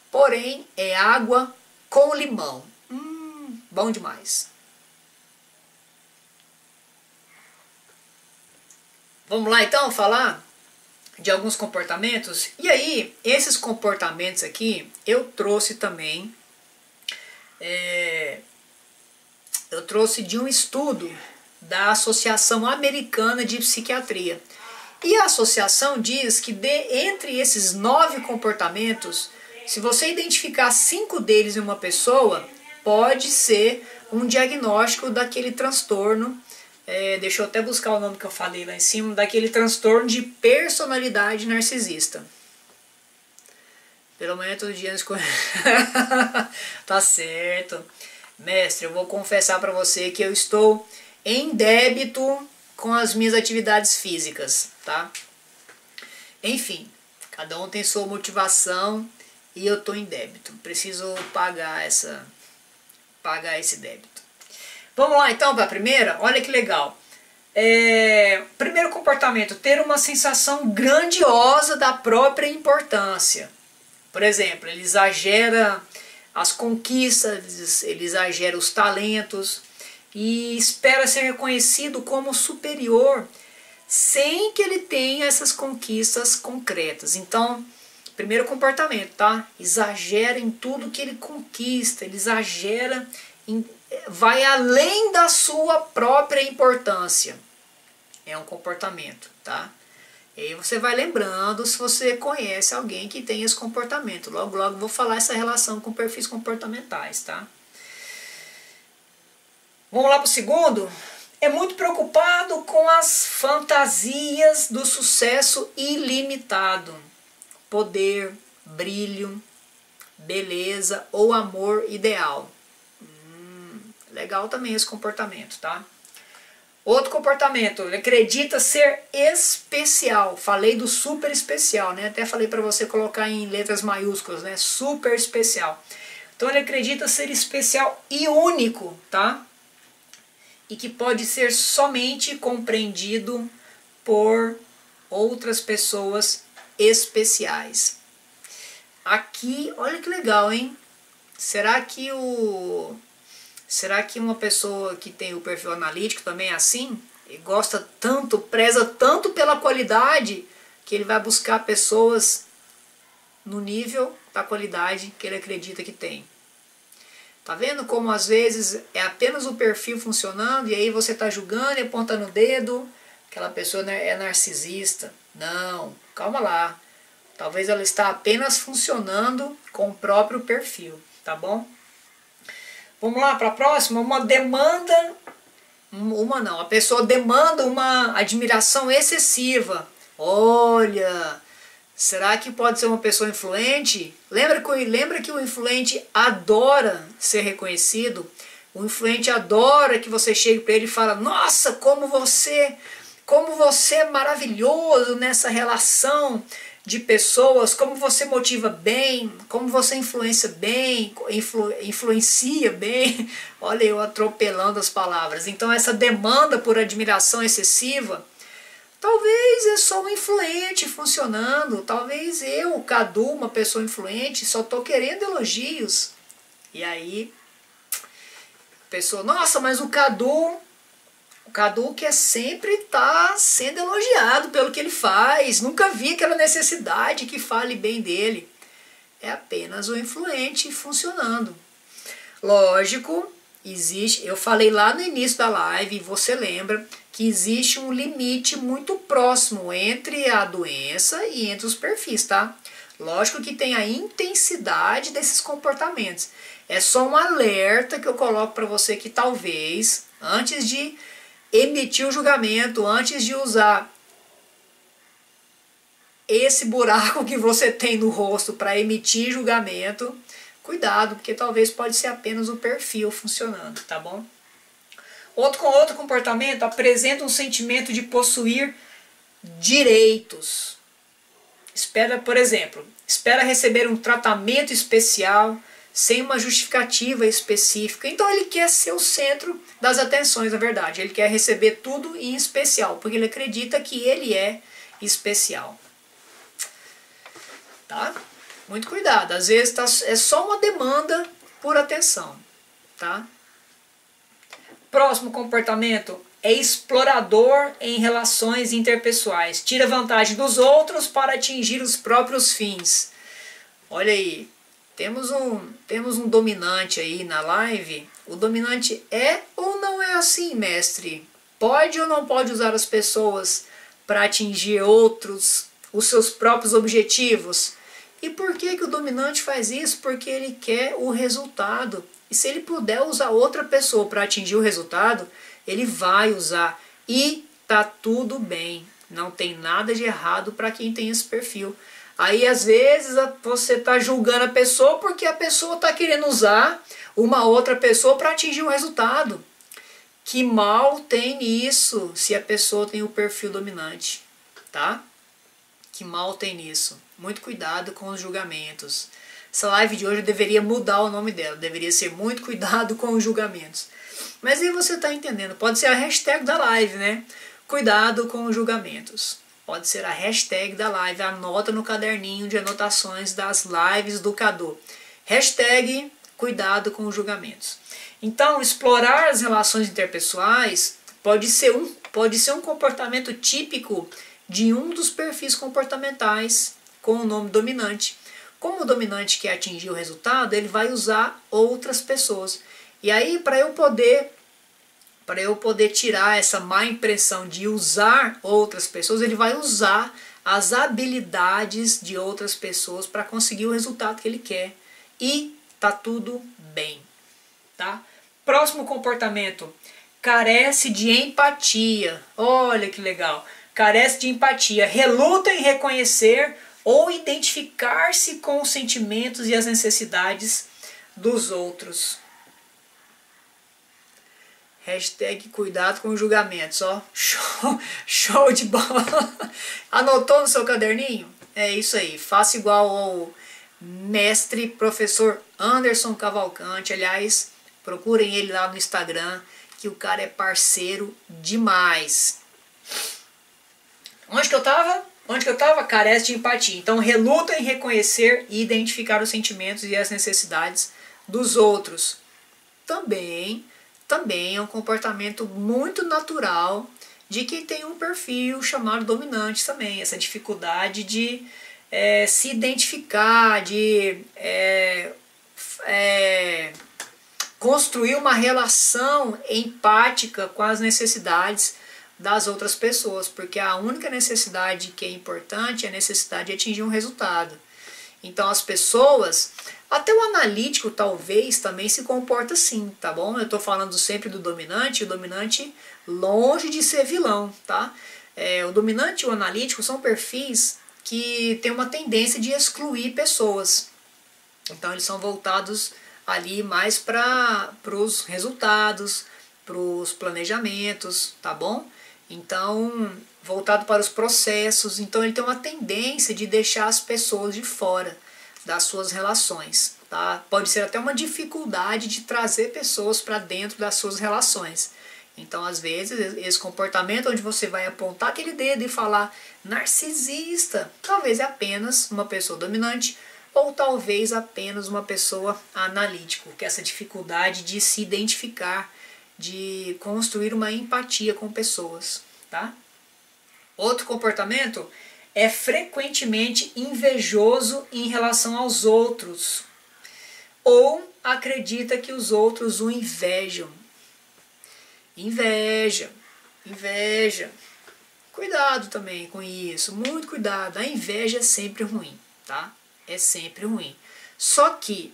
porém é água com limão. Bom demais. Vamos lá então falar de alguns comportamentos. E aí, esses comportamentos aqui, eu trouxe também, eu trouxe de um estudo da Associação Americana de Psiquiatria. E a associação diz que entre esses 9 comportamentos, se você identificar 5 deles em uma pessoa, pode ser um diagnóstico daquele transtorno. Deixa eu até buscar o nome que eu falei lá em cima, daquele transtorno de personalidade narcisista, Pela manhã todo dia antes de... Tá certo. Mestre, eu vou confessar para você que eu estou em débito com as minhas atividades físicas, tá? Enfim, cada um tem sua motivação e eu estou em débito. Preciso pagar esse débito. Vamos lá então para a primeira? Olha que legal. Primeiro comportamento, ter uma sensação grandiosa da própria importância. Por exemplo, ele exagera as conquistas, ele exagera os talentos e espera ser reconhecido como superior sem que ele tenha essas conquistas concretas. Então, primeiro comportamento, tá? Exagera em tudo que ele conquista, ele exagera, vai além da sua própria importância. É um comportamento, tá? E aí você vai lembrando se você conhece alguém que tem esse comportamento. Logo, logo vou falar essa relação com perfis comportamentais, tá? Vamos lá para o segundo. É muito preocupado com as fantasias do sucesso ilimitado. Poder, brilho, beleza ou amor ideal. Legal também esse comportamento, tá? Outro comportamento, ele acredita ser especial. Falei do super especial, né? Até falei para você colocar em letras maiúsculas, né? Super especial. Então ele acredita ser especial e único, tá? E que pode ser somente compreendido por outras pessoas especiais. Aqui, olha que legal, hein? Será que uma pessoa que tem o perfil analítico também é assim? E gosta tanto, preza tanto pela qualidade, que ele vai buscar pessoas no nível da qualidade que ele acredita que tem. Tá vendo como às vezes é apenas o perfil funcionando e aí você está julgando e apontando o dedo, aquela pessoa é narcisista. Não, calma lá. Talvez ela está apenas funcionando com o próprio perfil, tá bom? Vamos lá para a próxima, a pessoa demanda uma admiração excessiva. Olha, será que pode ser uma pessoa influente? Lembra que o influente adora ser reconhecido? O influente adora que você chegue para ele e fala: nossa, como você é maravilhoso nessa relação de pessoas, como você motiva bem, como você influencia bem, olha eu atropelando as palavras. Então essa demanda por admiração excessiva, talvez é só um influente funcionando, talvez eu, Cadu, uma pessoa influente, só estou querendo elogios. E aí, a pessoa, nossa, mas o Cadu quer sempre estar sendo elogiado pelo que ele faz. Nunca vi aquela necessidade que fale bem dele. É apenas o influente funcionando. Lógico, existe, eu falei lá no início da live, você lembra, que existe um limite muito próximo entre a doença e entre os perfis, tá? Lógico que tem a intensidade desses comportamentos. É só um alerta que eu coloco para você que talvez, antes de emitir o julgamento, antes de usar esse buraco que você tem no rosto para emitir julgamento, cuidado, porque talvez pode ser apenas o perfil funcionando, tá bom? Outro comportamento apresenta um sentimento de possuir direitos. Por exemplo, espera receber um tratamento especial sem uma justificativa específica. Então ele quer ser o centro das atenções, na verdade. Ele quer receber tudo em especial, porque ele acredita que ele é especial. Tá? Muito cuidado. Às vezes é só uma demanda por atenção. Tá? Próximo comportamento é explorador em relações interpessoais. Tira vantagem dos outros para atingir os próprios fins. Olha aí. Temos um dominante aí na live. O dominante é ou não é assim, mestre? Pode ou não pode usar as pessoas para atingir os seus próprios objetivos? E por que o dominante faz isso? Porque ele quer o resultado. E se ele puder usar outra pessoa para atingir o resultado, ele vai usar. E tá tudo bem. Não tem nada de errado para quem tem esse perfil. Aí às vezes você está julgando a pessoa porque a pessoa está querendo usar uma outra pessoa para atingir um resultado. Que mal tem nisso se a pessoa tem o perfil dominante, tá? Que mal tem nisso. Muito cuidado com os julgamentos. Essa live de hoje eu deveria mudar o nome dela, deveria ser muito cuidado com os julgamentos. Mas aí você está entendendo, pode ser a hashtag da live, né? Cuidado com os julgamentos. Pode ser a hashtag da live, anota no caderninho de anotações das lives do Cadu. Hashtag cuidado com os julgamentos. Então, explorar as relações interpessoais pode ser um comportamento típico de um dos perfis comportamentais com o nome dominante. Como o dominante quer atingir o resultado, ele vai usar outras pessoas. E aí, para eu poder tirar essa má impressão de usar outras pessoas, ele vai usar as habilidades de outras pessoas para conseguir o resultado que ele quer. E tá tudo bem, tá? Próximo comportamento, carece de empatia. Olha que legal. Carece de empatia, reluta em reconhecer ou identificar-se com os sentimentos e as necessidades dos outros. Hashtag cuidado com os julgamentos, ó. Show de bola. Anotou no seu caderninho? É isso aí, faça igual ao mestre professor Anderson Cavalcante. Aliás, procurem ele lá no Instagram, que o cara é parceiro demais. Onde que eu tava? Carece de empatia. Então, reluta em reconhecer e identificar os sentimentos e as necessidades dos outros. Também é um comportamento muito natural de quem tem um perfil chamado dominante também. Essa dificuldade de se identificar, de construir uma relação empática com as necessidades das outras pessoas, porque a única necessidade que é importante é a necessidade de atingir um resultado. Então as pessoas, até o analítico talvez também se comporta assim, tá bom? Eu estou falando sempre do dominante, o dominante longe de ser vilão, tá? O dominante e o analítico são perfis que têm uma tendência de excluir pessoas. Então eles são voltados ali mais para os resultados, para os planejamentos, tá bom? Então, voltado para os processos. Então ele tem uma tendência de deixar as pessoas de fora das suas relações, tá? Pode ser até uma dificuldade de trazer pessoas para dentro das suas relações. Então, às vezes, esse comportamento onde você vai apontar aquele dedo e falar narcisista, talvez é apenas uma pessoa dominante ou talvez apenas uma pessoa analítica, que é essa dificuldade de se identificar, de construir uma empatia com pessoas, tá? Outro comportamento é frequentemente invejoso em relação aos outros ou acredita que os outros o invejam. Inveja. Cuidado também com isso, muito cuidado. A inveja é sempre ruim, tá? É sempre ruim. Só que,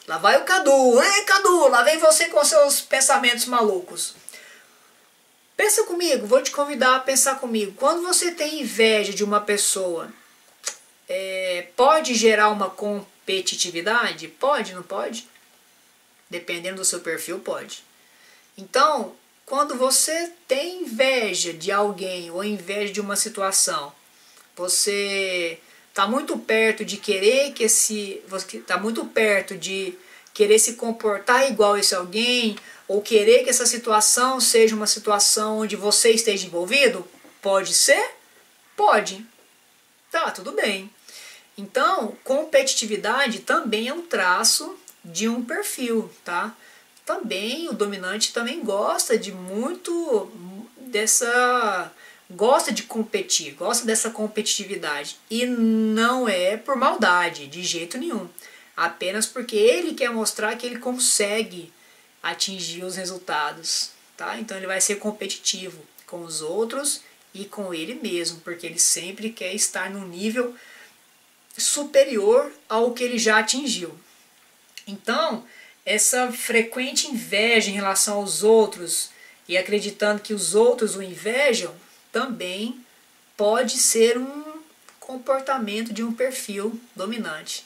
lá vai o Cadu. Ei, Cadu, lá vem você com seus pensamentos malucos. Pensa comigo, vou te convidar a pensar comigo. Quando você tem inveja de uma pessoa, pode gerar uma competitividade? Pode, não pode? Dependendo do seu perfil, pode. Então, quando você tem inveja de alguém ou inveja de uma situação, você está muito perto de querer se comportar igual esse alguém, ou querer que essa situação seja uma situação onde você esteja envolvido? Pode ser? Pode. Tá, tudo bem. Então, competitividade também é um traço de um perfil, tá? Também o dominante também gosta de gosta de competir, gosta dessa competitividade. E não é por maldade, de jeito nenhum. Apenas porque ele quer mostrar que ele consegue atingir os resultados, tá? Então ele vai ser competitivo com os outros e com ele mesmo, porque ele sempre quer estar num nível superior ao que ele já atingiu. Então, essa frequente inveja em relação aos outros e acreditando que os outros o invejam, também pode ser um comportamento de um perfil dominante.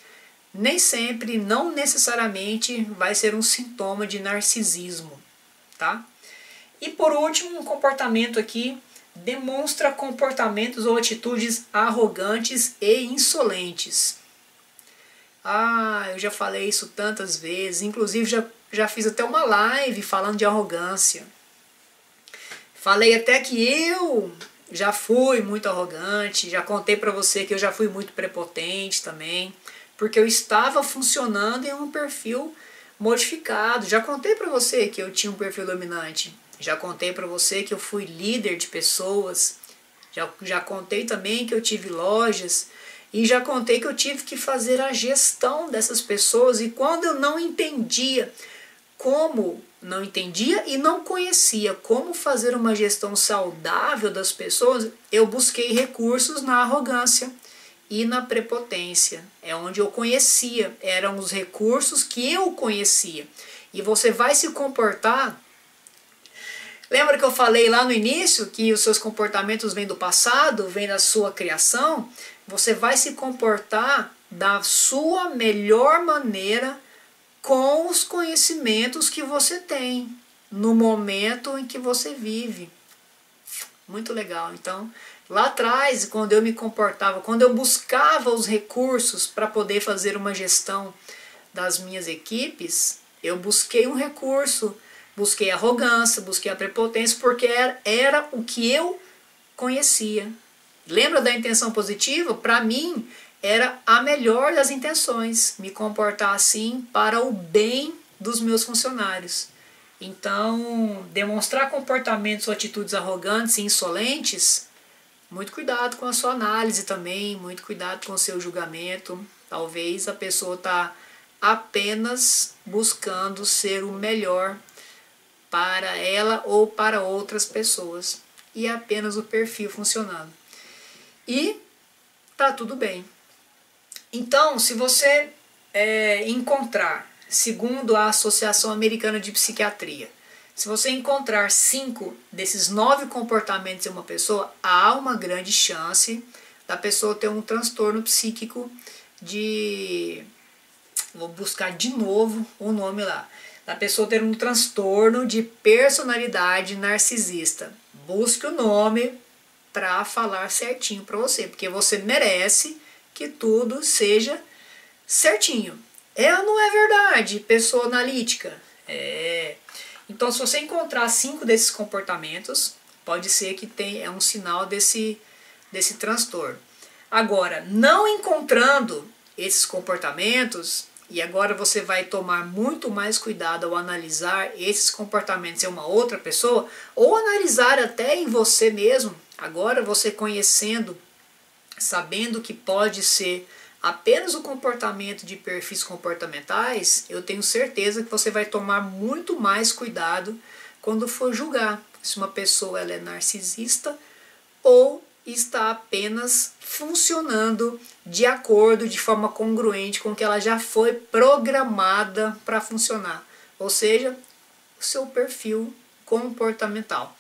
Nem sempre, não necessariamente, vai ser um sintoma de narcisismo, tá? E por último, um comportamento aqui demonstra comportamentos ou atitudes arrogantes e insolentes. Eu já falei isso tantas vezes, inclusive já fiz até uma live falando de arrogância. Falei até que eu já fui muito arrogante, já contei para você que eu já fui muito prepotente também, porque eu estava funcionando em um perfil modificado. Já contei para você que eu tinha um perfil dominante. Já contei para você que eu fui líder de pessoas. Já contei também que eu tive lojas. E já contei que eu tive que fazer a gestão dessas pessoas. E quando eu não entendia e não conhecia como fazer uma gestão saudável das pessoas, eu busquei recursos na arrogância e na prepotência. É onde eu conhecia, eram os recursos que eu conhecia. E você vai se comportar. Lembra que eu falei lá no início que os seus comportamentos vêm do passado, vêm da sua criação? Você vai se comportar da sua melhor maneira com os conhecimentos que você tem no momento em que você vive. Muito legal. Então, lá atrás, quando eu me comportava, quando eu buscava os recursos para poder fazer uma gestão das minhas equipes, eu busquei um recurso, busquei a arrogância, busquei a prepotência, porque era o que eu conhecia. Lembra da intenção positiva? Para mim, era a melhor das intenções, me comportar assim para o bem dos meus funcionários. Então, demonstrar comportamentos ou atitudes arrogantes e insolentes, muito cuidado com a sua análise também, muito cuidado com o seu julgamento. Talvez a pessoa está apenas buscando ser o melhor para ela ou para outras pessoas. E é apenas o perfil funcionando. E tá tudo bem. Então, se você encontrar, segundo a Associação Americana de Psiquiatria, se você encontrar 5 desses 9 comportamentos em uma pessoa, há uma grande chance da pessoa ter um transtorno psíquico de... Vou buscar de novo o nome lá. Da pessoa ter um transtorno de personalidade narcisista. Busque o nome para falar certinho para você, porque você merece que tudo seja certinho. É ou não é verdade, pessoa analítica? Então, se você encontrar 5 desses comportamentos, pode ser que é um sinal desse transtorno. Agora, não encontrando esses comportamentos, e agora você vai tomar muito mais cuidado ao analisar esses comportamentos em uma outra pessoa, ou analisar até em você mesmo, agora você conhecendo, sabendo que pode ser apenas o comportamento de perfis comportamentais, eu tenho certeza que você vai tomar muito mais cuidado quando for julgar se uma pessoa ela é narcisista ou está apenas funcionando de acordo, de forma congruente com o que ela já foi programada para funcionar. Ou seja, o seu perfil comportamental.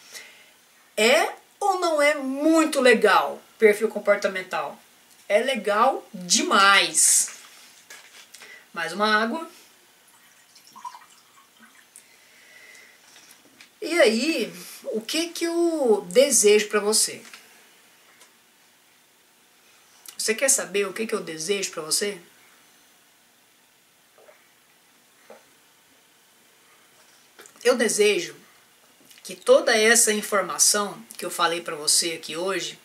É ou não é muito legal perfil comportamental? É legal demais. Mais uma água. E aí, o que eu desejo para você? Você quer saber o que eu desejo para você? Eu desejo que toda essa informação que eu falei para você aqui hoje,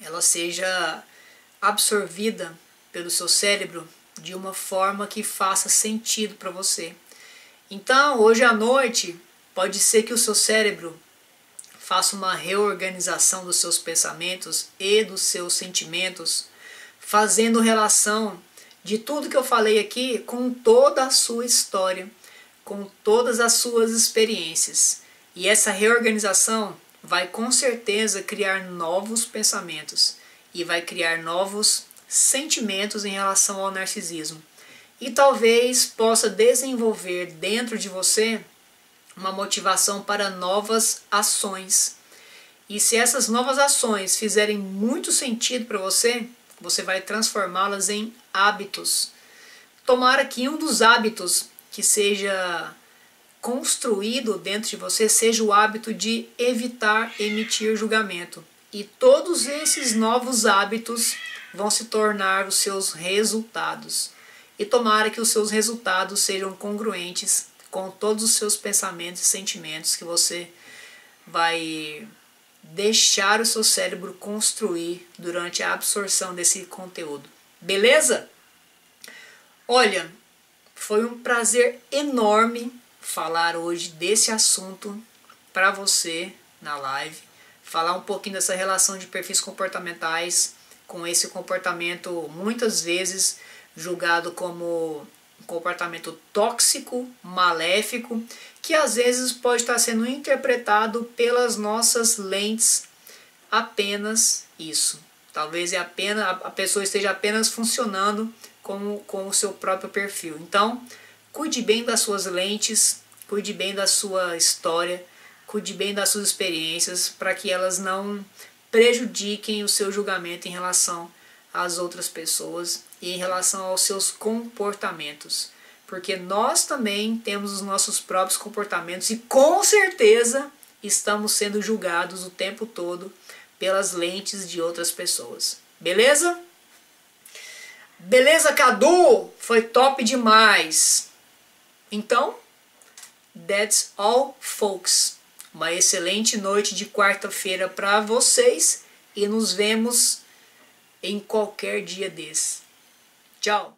ela seja absorvida pelo seu cérebro de uma forma que faça sentido para você. Então, hoje à noite, pode ser que o seu cérebro faça uma reorganização dos seus pensamentos e dos seus sentimentos, fazendo relação de tudo que eu falei aqui com toda a sua história, com todas as suas experiências. E essa reorganização vai com certeza criar novos pensamentos e vai criar novos sentimentos em relação ao narcisismo. E talvez possa desenvolver dentro de você uma motivação para novas ações. E se essas novas ações fizerem muito sentido para você, você vai transformá-las em hábitos. Tomara que um dos hábitos que seja construído dentro de você seja o hábito de evitar emitir julgamento. E todos esses novos hábitos vão se tornar os seus resultados. E tomara que os seus resultados sejam congruentes com todos os seus pensamentos e sentimentos que você vai deixar o seu cérebro construir durante a absorção desse conteúdo. Beleza? Olha, foi um prazer enorme falar hoje desse assunto para você na live. Falar um pouquinho dessa relação de perfis comportamentais com esse comportamento muitas vezes julgado como um comportamento tóxico, maléfico, que às vezes pode estar sendo interpretado pelas nossas lentes apenas isso. Talvez a pessoa esteja apenas funcionando com o seu próprio perfil. Então, cuide bem das suas lentes, cuide bem da sua história, cuide bem das suas experiências, para que elas não prejudiquem o seu julgamento em relação às outras pessoas e em relação aos seus comportamentos. Porque nós também temos os nossos próprios comportamentos e com certeza estamos sendo julgados o tempo todo pelas lentes de outras pessoas. Beleza? Beleza, Cadu? Foi top demais! Então, that's all, folks. Uma excelente noite de quarta-feira para vocês e nos vemos em qualquer dia desse. Tchau!